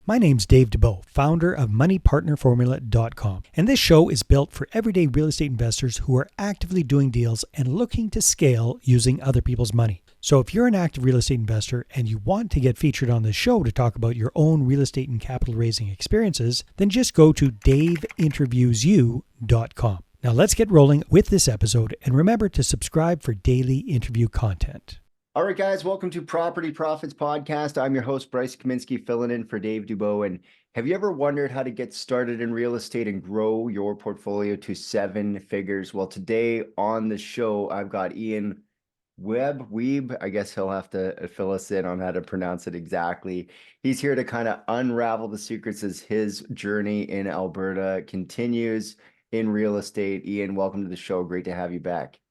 My name's Dave DeBow, founder of MoneyPartnerFormula.com, and this show is built for everyday real estate investors who are actively doing deals and looking to scale using other people's money. So if you're an active real estate investor and you want to get featured on this show to talk about your own real estate and capital raising experiences, then just go to daveinterviewsyou.com. Now let's get rolling with this episode, and remember to subscribe for daily interview content. All right, guys, welcome to Property Profits Podcast. I'm your host, Bryce Kaminsky, filling in for Dave Dubois. And have you ever wondered how to get started in real estate and grow your portfolio to 7 figures? Well, today on the show, I've got Ian Webb, I guess he'll have to fill us in on how to pronounce it exactly. He's here to kind of unravel the secrets as his journey in Alberta continues in real estate. Ian, welcome to the show. Great to have you back.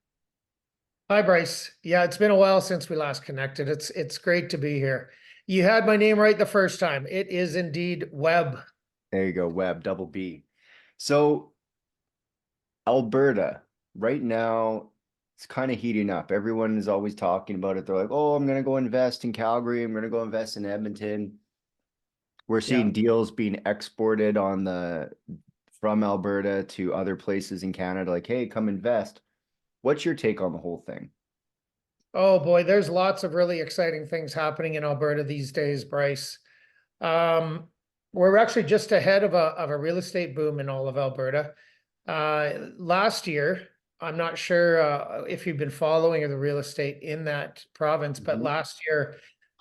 Hi, Bryce. Yeah, it's been a while since we last connected. It's great to be here. You had my name right the first time. It is indeed Webb. There you go, Webb, double B. So Alberta, right now, it's kind of heating up. Everyone is always talking about it. They're like, oh, I'm going to go invest in Calgary. I'm going to go invest in Edmonton. We're seeing deals being exported from Alberta to other places in Canada. Like, hey, come invest. What's your take on the whole thing? Oh boy, there's lots of really exciting things happening in Alberta these days, Bryce. We're actually just ahead of a real estate boom in all of Alberta. Last year, I'm not sure if you've been following the real estate in that province, but last year,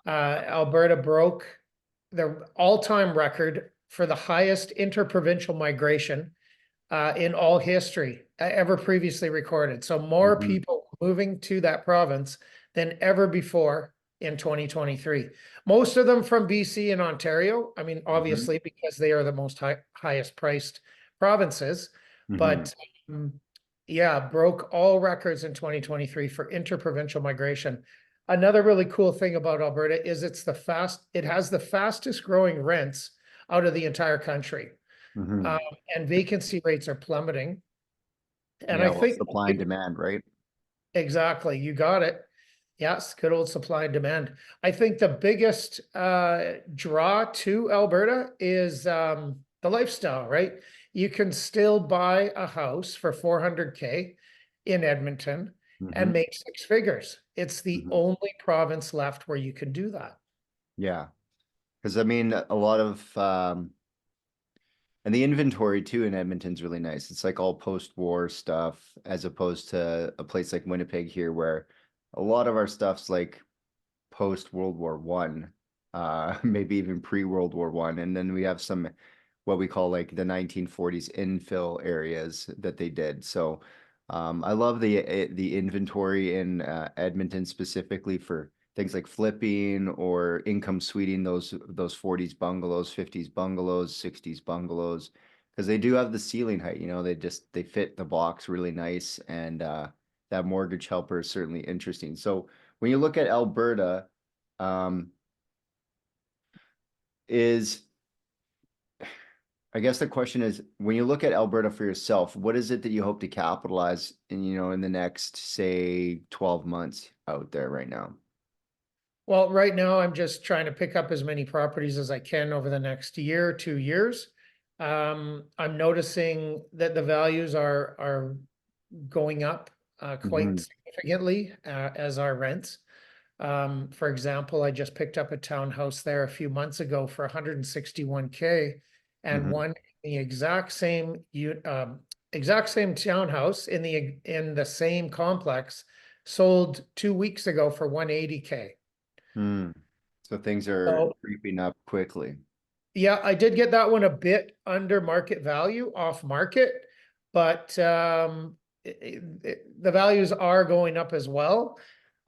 Alberta broke the all-time record for the highest interprovincial migration in all history ever previously recorded. So more people moving to that province than ever before in 2023. Most of them from BC and Ontario. I mean, obviously, because they are the most highest priced provinces. But yeah, broke all records in 2023 for interprovincial migration. Another really cool thing about Alberta is it has the fastest growing rents out of the entire country. And vacancy rates are plummeting. And I think supply and demand, right? Exactly. You got it. Yes, good old supply and demand. I think the biggest draw to Alberta is the lifestyle, right? You can still buy a house for $400K in Edmonton and make 6 figures. It's the only province left where you can do that. Yeah. Because I mean, a lot of and the inventory too in Edmonton's really nice. It's like all post-war stuff as opposed to a place like Winnipeg here where a lot of our stuff's like post-World War One, maybe even pre-World War One. And then we have some what we call like the 1940s infill areas that they did. So I love the inventory in Edmonton specifically for things like flipping or income suiting those 40s bungalows, 50s bungalows, 60s bungalows, because they do have the ceiling height, they fit the box really nice. And that mortgage helper is certainly interesting. So when you look at Alberta, I guess the question is, when you look at Alberta for yourself, what is it that you hope to capitalize in the next, say, 12 months out there right now? Well, right now I'm just trying to pick up as many properties as I can over the next year, 2 years. I'm noticing that the values are going up quite significantly as our rents. For example, I just picked up a townhouse there a few months ago for 161K, and one in the exact same townhouse in the same complex sold 2 weeks ago for 180K. So things are creeping up quickly. Yeah, I did get that one a bit under market value, off market, but the values are going up as well.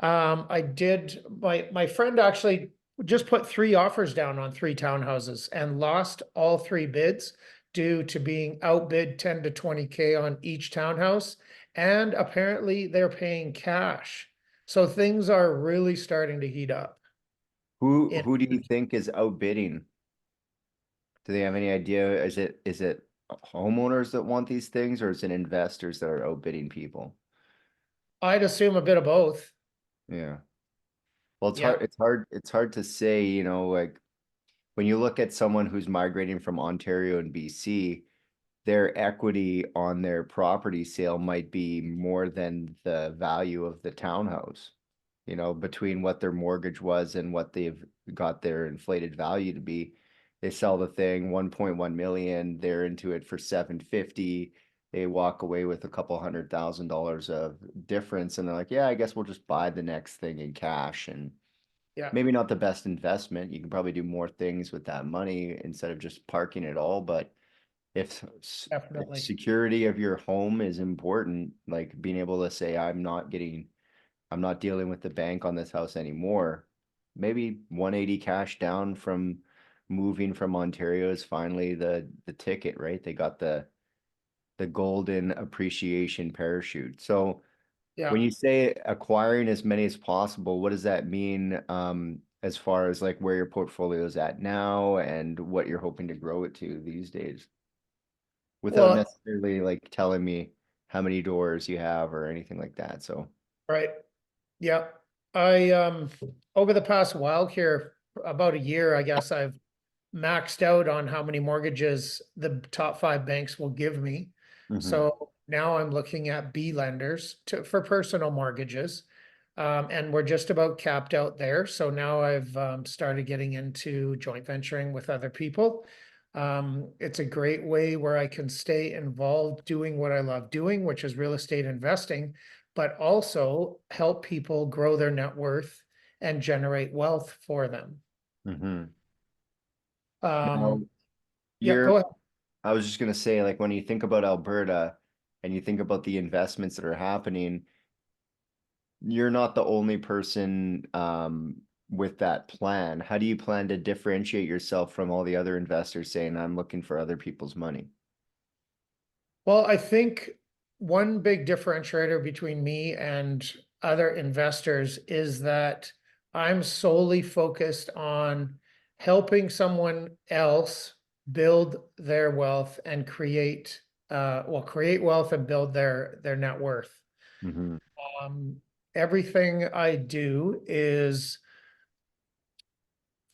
My friend actually just put 3 offers down on 3 townhouses and lost all 3 bids due to being outbid 10 to 20K on each townhouse. And apparently they're paying cash. So things are really starting to heat up. Who do you think is outbidding? Do they have any idea? Is it homeowners that want these things, or is it investors that are outbidding people? I'd assume a bit of both. Yeah. Well, it's hard to say, like when you look at someone who's migrating from Ontario and BC, their equity on their property sale might be more than the value of the townhouse. You know, between what their mortgage was and what they've got their inflated value to be. They sell the thing 1.1 million, they're into it for 750. They walk away with a couple $100,000 of difference, and they're like, yeah, I guess we'll just buy the next thing in cash. And Yeah, maybe not the best investment. You can probably do more things with that money instead of just parking it all. But if definitely. security of your home is important, like being able to say, I'm not dealing with the bank on this house anymore. Maybe 180 cash down from moving from Ontario is finally the ticket, right? They got the golden appreciation parachute. So Yeah. when you say acquiring as many as possible, what does that mean as far as like where your portfolio is at now and what you're hoping to grow it to these days? Without Well, necessarily like telling me how many doors you have or anything like that. So, right. Yeah. I over the past while here, about a year, I guess I've maxed out on how many mortgages the top 5 banks will give me. mhm, So now I'm looking at B lenders for personal mortgages. And we're just about capped out there. So now I've started getting into joint venturing with other people. It's a great way where I can stay involved doing what I love doing, which is real estate investing, but also help people grow their net worth and generate wealth for them. mhm. Now, Um, yeah, you're go ahead. I was just gonna say, like when you think about Alberta and you think about the investments that are happening, you're not the only person with that plan. How do you plan to differentiate yourself from all the other investors saying, I'm looking for other people's money? Well, I think one big differentiator between me and other investors is that I'm solely focused on helping someone else build their wealth and create wealth and build their net worth. Hmm. Um, Everything I do is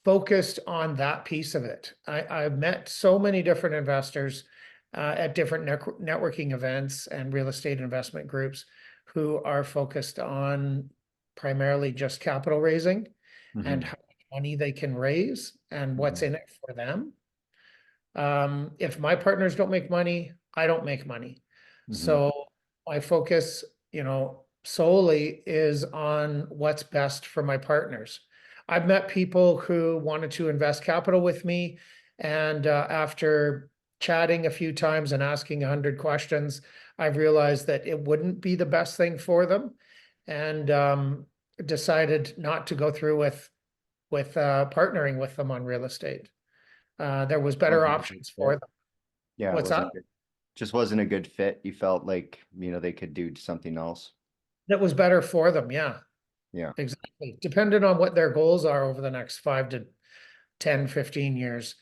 focused on that piece of it. I've met so many different investors at different networking events and real estate investment groups who are focused on primarily just capital raising and Hmm. how much money they can raise and what's Hmm. in it for them. If my partners don't make money, I don't make money. Hmm. So my focus, solely is on what's best for my partners. I've met people who wanted to invest capital with me, and after chatting a few times and asking 100 questions, I've realized that it wouldn't be the best thing for them, and decided not to go through with partnering with them on real estate. There was better Wasn't a good options for fit. them. Yeah, it What's that? wasn't good. Just wasn't a good fit. You felt like, they could do something else. That was better for them. Yeah, Yeah. exactly. Depending on what their goals are over the next 5 to 10, 15 years.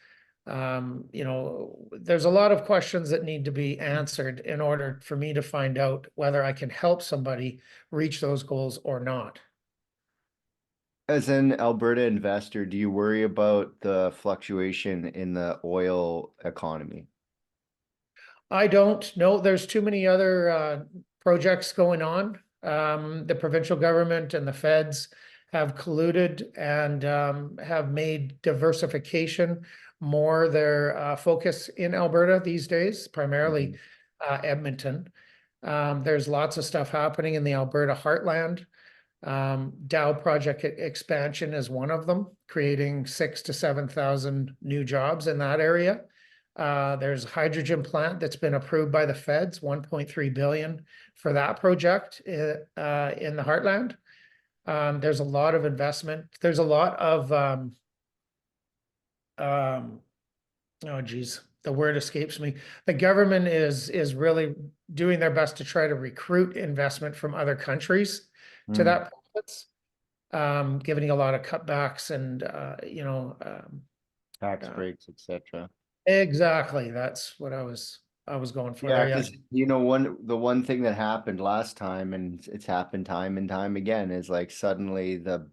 There's a lot of questions that need to be answered in order for me to find out whether I can help somebody reach those goals or not. As an Alberta investor, do you worry about the fluctuation in the oil economy? I don't know. There's too many other projects going on. The provincial government and the feds have colluded and have made diversification more their focus in Alberta these days, primarily Mhm. Edmonton. There's lots of stuff happening in the Alberta heartland. Dow project expansion is one of them, creating 6 to 7,000 new jobs in that area. There's a hydrogen plant that's been approved by the feds, 1.3 billion for that project in the heartland. There's a lot of investment. There's a lot of um, oh geez, the word escapes me. The government is really doing their best to try to recruit investment from other countries to Mm. that province, giving a lot of cutbacks and Tax uh, breaks, etc. exactly. That's what I was going for Yeah, there. Yeah. because the one thing that happened last time, and it's happened time and time again, is like suddenly the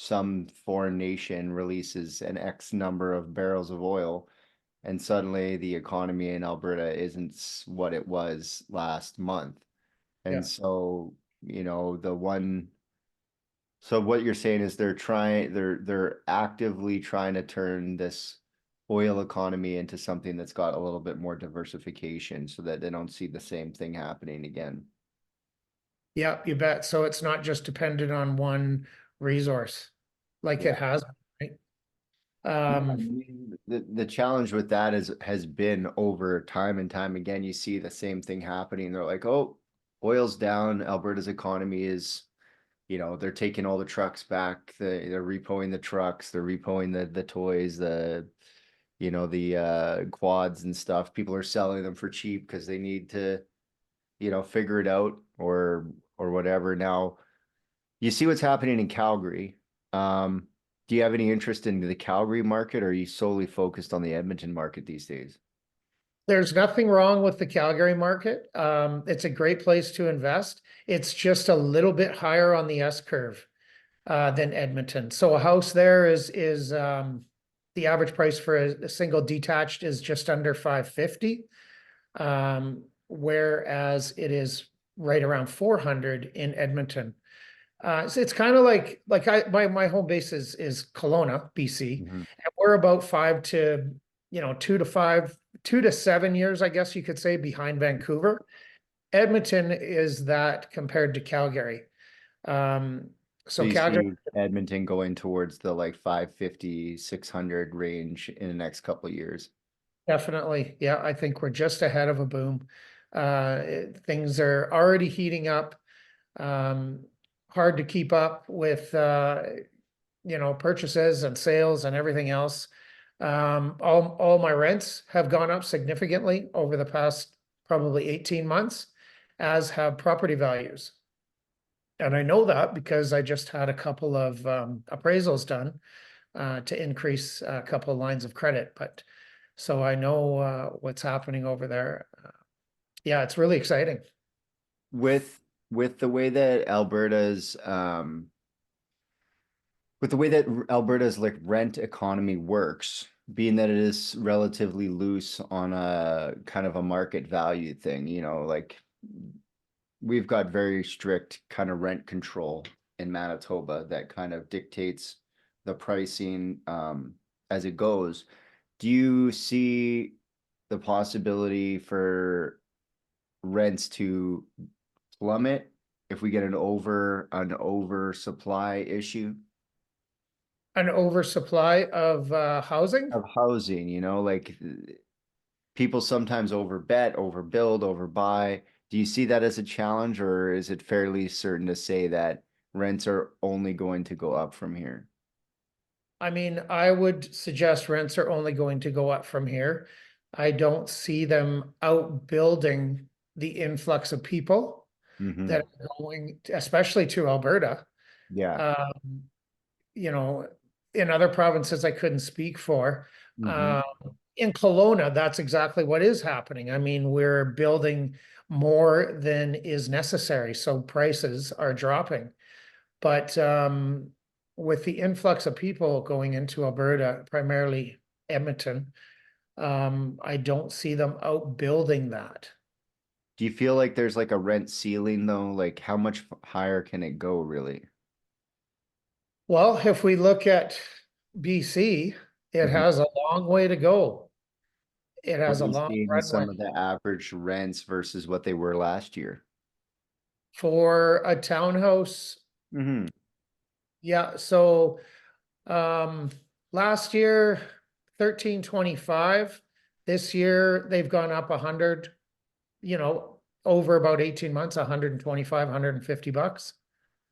some foreign nation releases an X number of barrels of oil, and suddenly the economy in Alberta isn't what it was last month. And Yeah. so, you know, so what you're saying is they're actively trying to turn this oil economy into something that's got a little bit more diversification so that they don't see the same thing happening again. Yeah, you bet. So it's not just dependent on one resource like it Yeah. has, right? Yeah, I mean, the challenge with that has been over time and time again, you see the same thing happening. They're like, oh, oil's down, Alberta's economy is, you know, they're taking all the trucks back, they're repoing the trucks, they're repoing the toys, you know, the quads and stuff. People are selling them for cheap because they need to, you know, figure it out or whatever. Now, you see what's happening in Calgary. Um, do you have any interest in the Calgary market, or are you solely focused on the Edmonton market these days? There's nothing wrong with the Calgary market. It's a great place to invest. It's just a little bit higher on the S curve than Edmonton. So a house there is the average price for a single detached is just under 550. Whereas it is right around 400 in Edmonton. So it's kind of like my home base is Kelowna, BC, Mhm. and we're about 2 to 7 years, I guess you could say, behind Vancouver. Edmonton is that compared to Calgary. So So you Calgary, see Edmonton going towards the like 550, 600 range in the next couple of years. definitely, yeah, I think we're just ahead of a boom. Things are already heating up. Um, hard to keep up with purchases and sales and everything else. All my rents have gone up significantly over the past probably 18 months, as have property values. And I know that because I just had a couple of appraisals done to increase a couple of lines of credit. But so I know what's happening over there. Yeah, it's really exciting. With with the way that with the way that Alberta's like rent economy works, being that it is relatively loose on a kind of a market value thing, you know, like we've got very strict kind of rent control in Manitoba that kind of dictates the pricing as it goes. Do you see the possibility for rents to plummet if we get an oversupply issue An oversupply of housing. of housing, you know, like people sometimes overbet, overbuild, overbuy. Do you see that as a challenge, or is it fairly certain to say that rents are only going to go up from here? I mean, I would suggest rents are only going to go up from here. I don't see them outbuilding the influx of people Hmm. that are going, especially to Alberta. Yeah. Um, you know, in other provinces I couldn't speak for. Hmm. Uh, in Kelowna, that's exactly what is happening. I mean, we're building more than is necessary, so prices are dropping. But with the influx of people going into Alberta, primarily Edmonton, I don't see them outbuilding that. Do you feel like there's like a rent ceiling though? Like how much higher can it go really? Well, if we look at BC, it Mhm. has a long way to go. It What has are a you long seeing with runway some of the average rents versus what they were last year? for a townhouse. Hmm. Yeah, so um last year 1325. This year they've gone up 100, over about 18 months, 125, $150.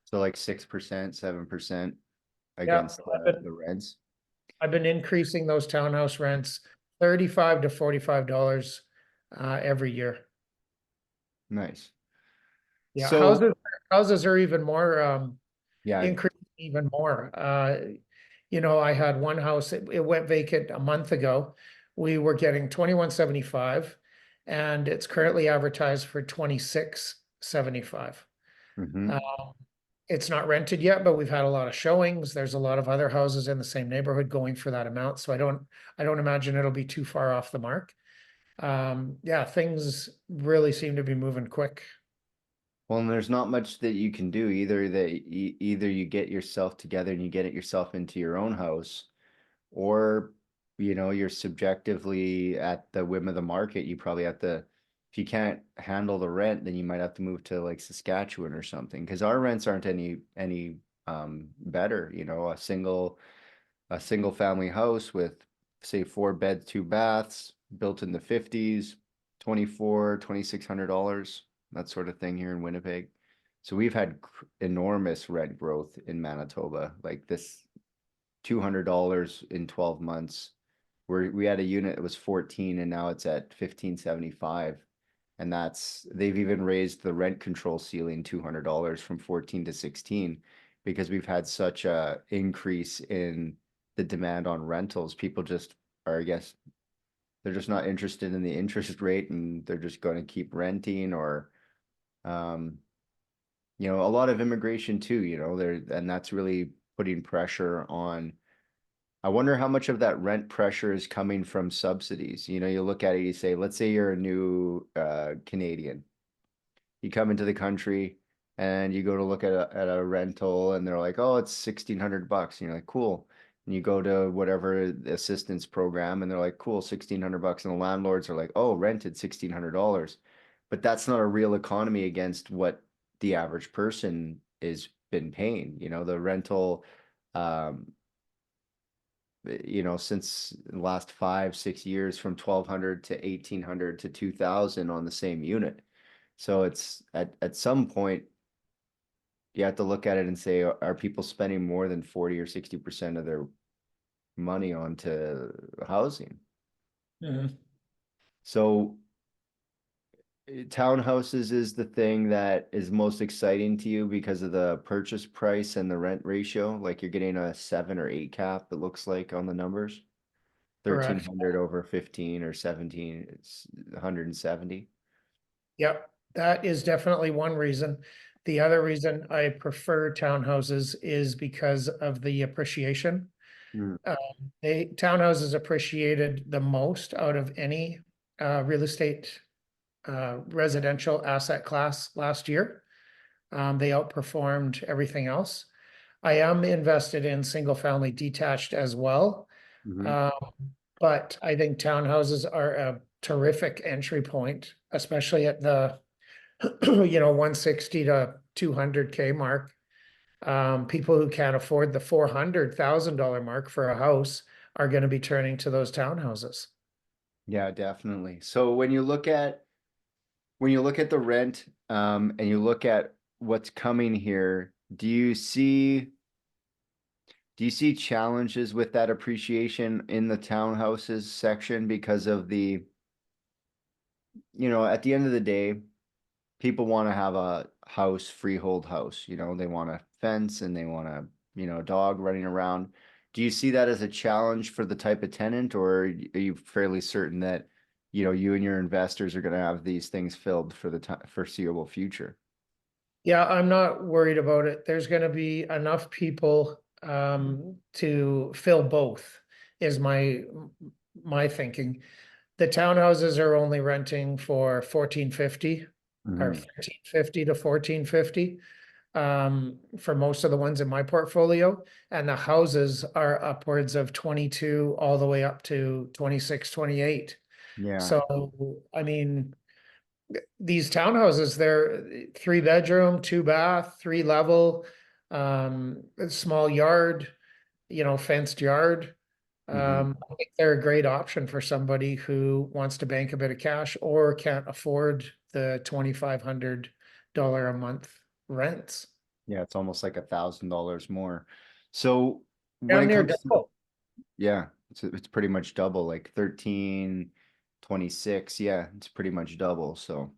So like 6%, 7% Yeah, against the rents. I've been increasing those townhouse rents 35 to $45 every year. Nice. Yeah, So houses are even more yeah. increasing even more. I had one house, it went vacant a month ago. We were getting 2175 and it's currently advertised for 2675. Hmm. It's not rented yet, but we've had a lot of showings. There's a lot of other houses in the same neighborhood going for that amount, so I don't imagine it'll be too far off the mark. Yeah, things really seem to be moving quick. Well, and there's not much that you can do either. Either you get yourself together and you get it yourself into your own house, or you're subjectively at the whim of the market. You probably have to, if you can't handle the rent, then you might have to move to like Saskatchewan or something, because our rents aren't any better. A single family house with, say, 4 beds, 2 baths, built in the 50s, 2,600 dollars, that sort of thing here in Winnipeg. So we've had enormous rent growth in Manitoba, like this $200 in 12 months. Where we had a unit that was 14 and now it's at 1575. And they've even raised the rent control ceiling $200 from 14 to 16, because we've had such a increase in the demand on rentals. People just are, I guess, they're just not interested in the interest rate, and they're just going to keep renting, or a lot of immigration too, and that's really putting pressure on. I wonder how much of that rent pressure is coming from subsidies. You look at it, you say, let's say you're a new Canadian. You come into the country and you go to look at a rental, and they're like, oh, it's $1,600. And you're like, cool. And you go to whatever assistance program, and they're like, cool, $1,600. And the landlords are like, oh, rented $1,600. But that's not a real economy against what the average person is been paying. The rental, since the last 5-6 years, from 1,200 to 1,800 to 2,000 on the same unit. So it's at some point you have to look at it and say, are people spending more than 40 or 60% of their money onto housing? Mhm. So townhouses is the thing that is most exciting to you because of the purchase price and the rent ratio. Like you're getting a 7 or 8 cap, it looks like on the numbers. Correct. 1,300 over 15 or 17, it's 170. Yep, that is definitely one reason. The other reason I prefer townhouses is because of the appreciation. Mm. Townhouses appreciated the most out of any real estate residential asset class last year. They outperformed everything else. I am invested in single family detached as well. Mhm. But I think townhouses are a terrific entry point, especially at the 160 to 200K mark. People who can't afford the $400,000 mark for a house are going to be turning to those townhouses. Yeah, definitely. So when you look at the rent, and you look at what's coming here, do you see challenges with that appreciation in the townhouses section because of at the end of the day, people want to have a house, freehold house, they want a fence and they want a dog running around. Do you see that as a challenge for the type of tenant, or are you fairly certain that, you and your investors are going to have these things filled for the foreseeable future? Yeah, I'm not worried about it. There's going to be enough people to fill both, is my thinking. The townhouses are only renting for 1,450 or Mhm. 1,350 to 1,450 for most of the ones in my portfolio, and the houses are upwards of 22 all the way up to 26, 28. Yeah. So, I mean, these townhouses, they're 3 bedroom, 2 bath, 3 level, a small yard, fenced yard. Mhm. I think they're a great option for somebody who wants to bank a bit of cash or can't afford the $2,500 a month rents. Yeah, it's almost like $1,000 more. So when Damn it near comes to, double. yeah, it's pretty much double, like 1326. Yeah, it's pretty much double. So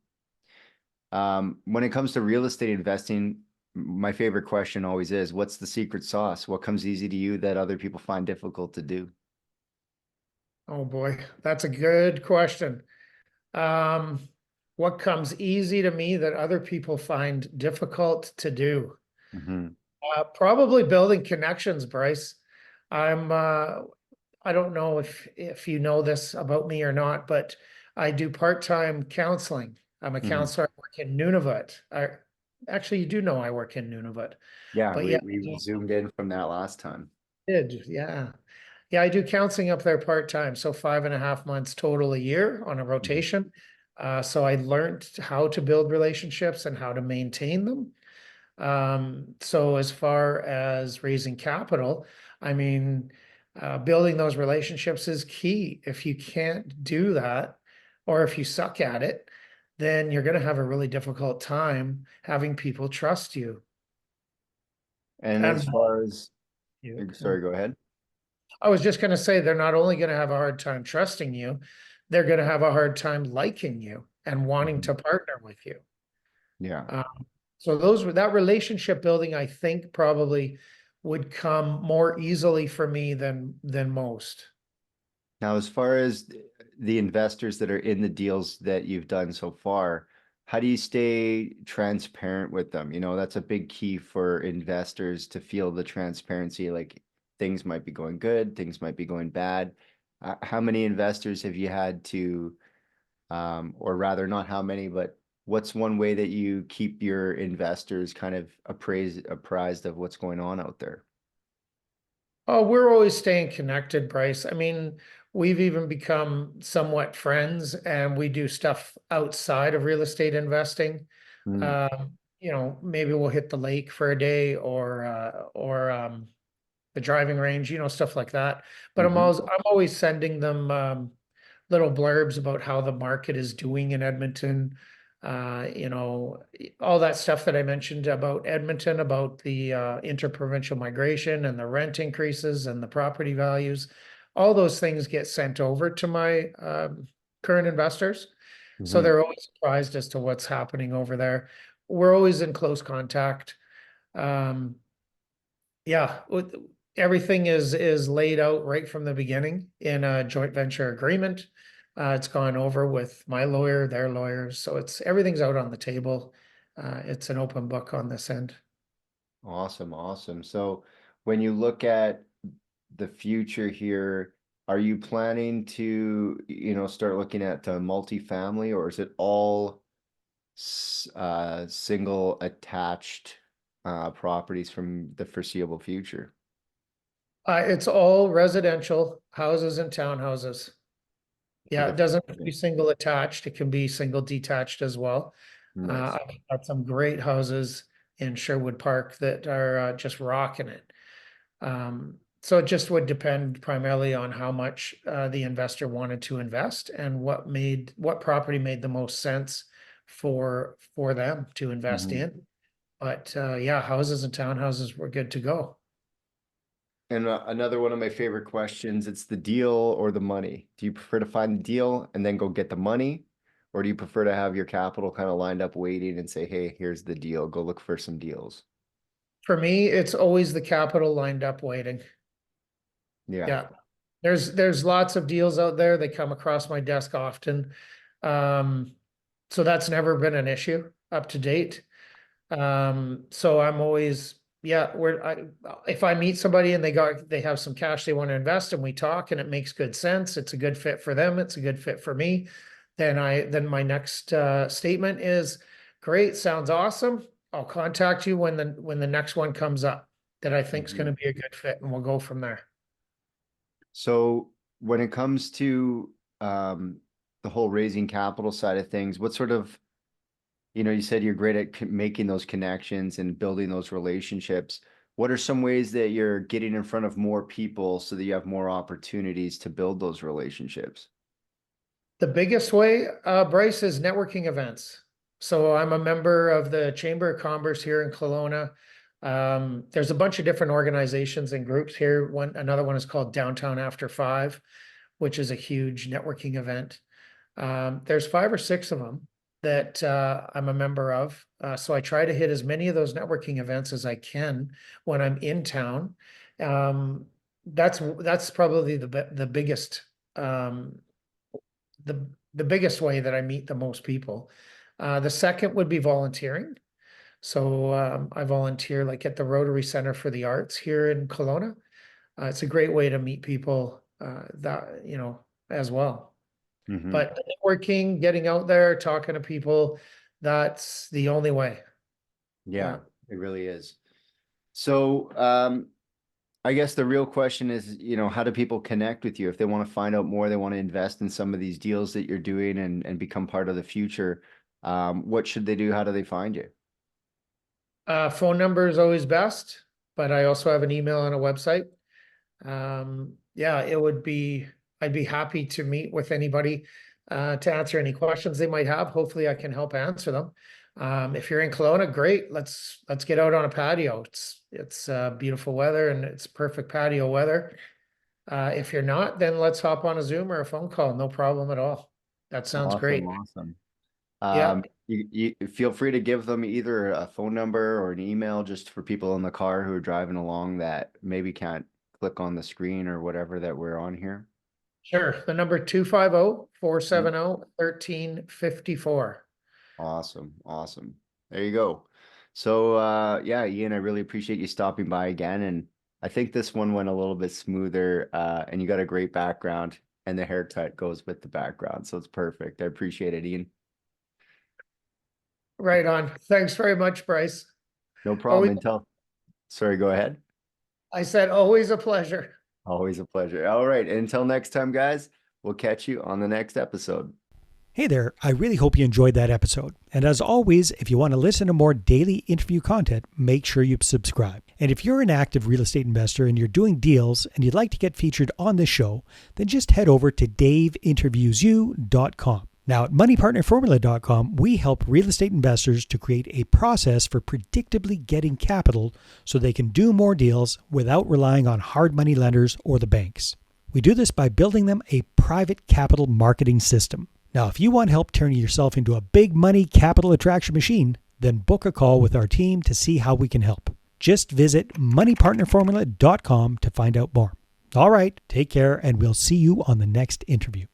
when it comes to real estate investing, my favorite question always is, what's the secret sauce? What comes easy to you that other people find difficult to do? Oh boy, that's a good question. What comes easy to me that other people find difficult to do? Mhm. Probably building connections, Bryce. I'm I don't know if you know this about me or not, but I do part-time counseling. I'm a Mhm. counselor. I work in Nunavut. Actually, you do know I work in Nunavut, Yeah, but yeah, we zoomed in from that last time. I did. Yeah. Yeah, I do counseling up there part-time, so 5.5 months total a year on a rotation. So I learned how to build relationships and how to maintain them. So as far as raising capital, I mean, building those relationships is key. If you can't do that, or if you suck at it, then you're going to have a really difficult time having people trust you And and as far as, you. sorry, go ahead. I was just going to say they're not only going to have a hard time trusting you, they're going to have a hard time liking you and wanting Mhm. to partner with you. Yeah. Um, so that relationship building, I think probably would come more easily for me than most. Now, as far as the investors that are in the deals that you've done so far, how do you stay transparent with them? You know, that's a big key for investors to feel the transparency, like things might be going good, things might be going bad. How many investors have you had to, or rather, not how many, but what's one way that you keep your investors kind of apprised of what's going on out there? Oh, we're always staying connected, Bryce. I mean, we've even become somewhat friends and we do stuff outside of real estate investing. Mm, Maybe we'll hit the lake for a day or the driving range, stuff like that. But mhm, I'm always sending them little blurbs about how the market is doing in Edmonton. All that stuff that I mentioned about Edmonton, about the interprovincial migration and the rent increases and the property values. All those things get sent over to my current investors. So mhm. they're always surprised as to what's happening over there. We're always in close contact. Um, yeah, everything is laid out right from the beginning in a joint venture agreement. It's gone over with my lawyer, their lawyers, so everything's out on the table. It's an open book on this end. Awesome, awesome. So when you look at the future here, are you planning to, start looking at multifamily, or is it all single attached properties from the foreseeable future? It's all residential houses and townhouses. For Yeah, the it doesn't have to be future. single attached. It can be single detached as well. Nice. I've got some great houses in Sherwood Park that are just rocking it. So it just would depend primarily on how much the investor wanted to invest and what property made the most sense for them to invest Mhm. in. But yeah, houses and townhouses were good to go. And another one of my favorite questions, it's the deal or the money. Do you prefer to find the deal and then go get the money? Or do you prefer to have your capital kind of lined up waiting and say, hey, here's the deal, go look for some deals? For me, it's always the capital lined up waiting. Yeah. Yeah. There's lots of deals out there. They come across my desk often. Um, so that's never been an issue up to date. So I'm always, yeah, if I meet somebody and they have some cash they want to invest and we talk and it makes good sense, it's a good fit for them, it's a good fit for me, then my next statement is, great, sounds awesome. I'll contact you when the next one comes up that I think is going to Mhm. be a good fit and we'll go from there. So when it comes to um, the whole raising capital side of things, what sort of, you said you're great at making those connections and building those relationships. What are some ways that you're getting in front of more people so that you have more opportunities to build those relationships? The biggest way, Bryce, is networking events. So I'm a member of the Chamber of Commerce here in Kelowna. There's a bunch of different organizations and groups here. Another one is called Downtown After Five, which is a huge networking event. There's 5 or 6 of them that I'm a member of. So I try to hit as many of those networking events as I can when I'm in town. Um, that's probably the biggest um, the biggest way that I meet the most people. The second would be volunteering. So I volunteer like at the Rotary Center for the Arts here in Kelowna. It's a great way to meet people that, as well. Mhm. But networking, getting out there, talking to people, that's the only way. Yeah, it really is. So, I guess the real question is, how do people connect with you if they want to find out more, they want to invest in some of these deals that you're doing and become part of the future? What should they do? How do they find you? Phone number is always best, but I also have an email and a website. Yeah, I'd be happy to meet with anybody to answer any questions they might have. Hopefully I can help answer them. If you're in Kelowna, great. Let's get out on a patio. It's beautiful weather and it's perfect patio weather. If you're not, then let's hop on a Zoom or a phone call. No problem at all. That sounds great. Awesome. Yeah, You feel free to give them either a phone number or an email just for people in the car who are driving along that maybe can't click on the screen or whatever that we're on here. sure. The number 250-470-1354. Awesome. Awesome. There you go. So, yeah, Ian, I really appreciate you stopping by again. And I think this one went a little bit smoother, and you got a great background and the haircut goes with the background. So it's perfect. I appreciate it, Ian. Right on. Thanks very much, Bryce. No problem. Always, Sorry, go ahead. I said always a pleasure. Always a pleasure. All right. Until next time, guys, we'll catch you on the next episode. Hey there, I really hope you enjoyed that episode. And as always, if you want to listen to more daily interview content, make sure you subscribe. And if you're an active real estate investor and you're doing deals and you'd like to get featured on this show, then just head over to daveinterviewyou.com. Now at moneypartnerformula.com, we help real estate investors to create a process for predictably getting capital so they can do more deals without relying on hard money lenders or the banks. We do this by building them a private capital marketing system. Now, if you want help turning yourself into a big money capital attraction machine, then book a call with our team to see how we can help. Just visit moneypartnerformula.com to find out more. All right, take care, and we'll see you on the next interview.